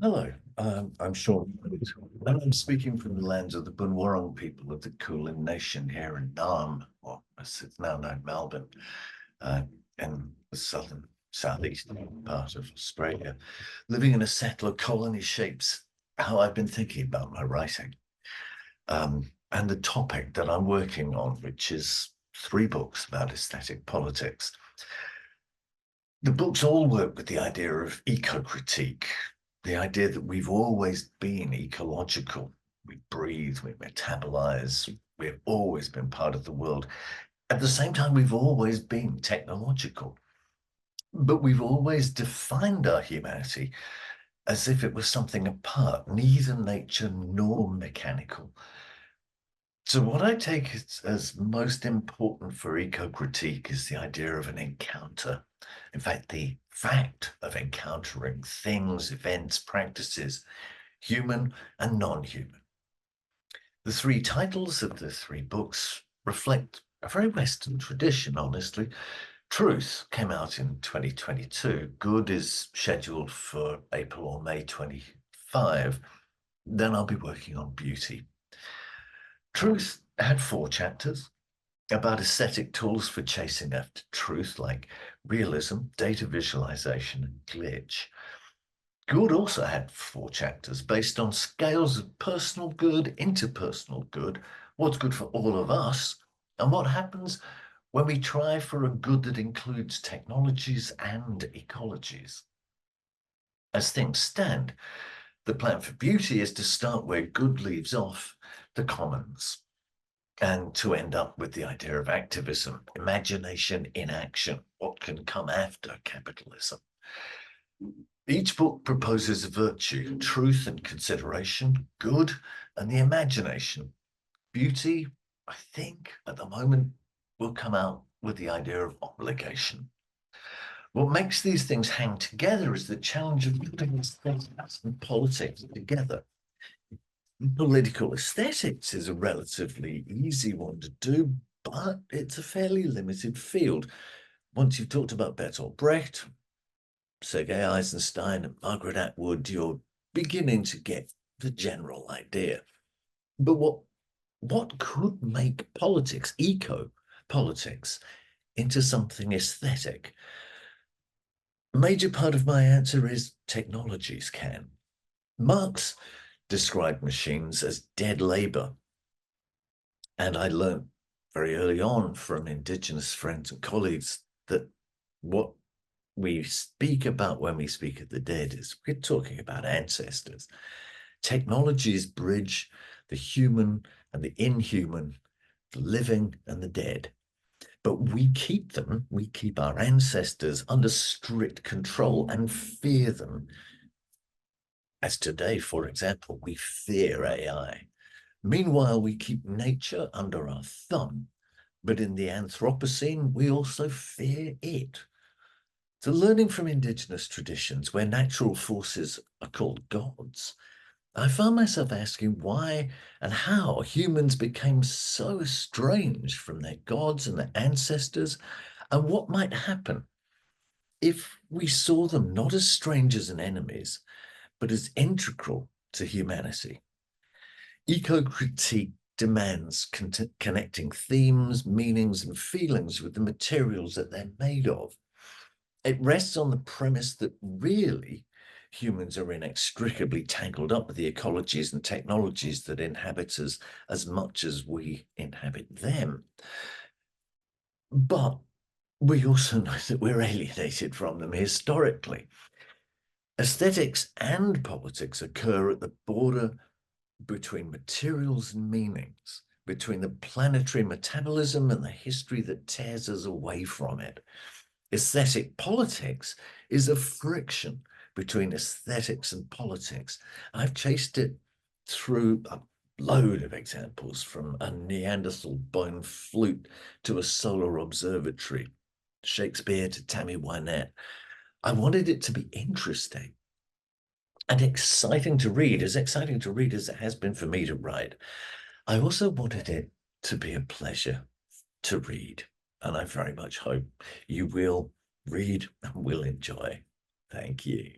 Hello, I'm Seán Cubitt, and I'm speaking from the lands of the Bunwurrung people of the Kulin Nation here in Naarm, or as it's now known, Melbourne, uh, in the southeastern part of Australia. Living in a settler colony shapes how I've been thinking about my writing, and the topic that I'm working on, which is 3 books about aesthetic politics. The books all work with the idea of eco-critique, the idea that we've always been ecological. We breathe, we metabolize, we've always been part of the world. At the same time, we've always been technological, but we've always defined our humanity as if it was something apart, neither nature nor mechanical. So what I take as most important for eco-critique is the idea of an encounter. In fact, the fact of encountering things, events, practices, human and non-human. The 3 titles of the 3 books reflect a very Western tradition, honestly. Truth came out in 2022. Good is scheduled for April or May 25. Then I'll be working on beauty. Truth had 4 chapters about aesthetic tools for chasing after truth, like realism, data visualization, and glitch. Good also had 4 chapters based on scales of personal good, interpersonal good, what's good for all of us, and what happens when we try for a good that includes technologies and ecologies. As things stand, the plan for beauty is to start where good leaves off, the commons, and to end up with the idea of activism, imagination in action, what can come after capitalism. Each book proposes a virtue, truth and consideration, good, and the imagination. Beauty, I think, at the moment, will come out with the idea of obligation. What makes these things hang together is the challenge of putting aesthetics and politics together. Political aesthetics is a relatively easy one to do, but it's a fairly limited field. Once you've talked about Bertolt Brecht, Sergei Eisenstein, and Margaret Atwood, you're beginning to get the general idea. But what could make politics, eco-politics, into something aesthetic? A major part of my answer is technologies can. Marx described machines as dead labor. And I learned very early on from Indigenous friends and colleagues that what we speak about when we speak of the dead is we're talking about ancestors. Technologies bridge the human and the inhuman, the living and the dead. But we keep them, we keep our ancestors under strict control and fear them. As today, for example, we fear AI. Meanwhile, we keep nature under our thumb, but in the Anthropocene, we also fear it. So learning from indigenous traditions where natural forces are called gods, I found myself asking why and how humans became so estranged from their gods and their ancestors, and what might happen if we saw them not as strangers and enemies, but as integral to humanity. Eco-critique demands connecting themes, meanings, and feelings with the materials that they're made of. It rests on the premise that really humans are inextricably tangled up with the ecologies and technologies that inhabit us as much as we inhabit them. But we also know that we're alienated from them historically. Aesthetics and politics occur at the border between materials and meanings, between the planetary metabolism and the history that tears us away from it. Aesthetic politics is a friction between aesthetics and politics. I've chased it through a load of examples, from a Neanderthal bone flute to a solar observatory, Shakespeare to Tammy Wynette. I wanted it to be interesting and exciting to read, as exciting to read as it has been for me to write. I also wanted it to be a pleasure to read, and I very much hope you will read and will enjoy. Thank you.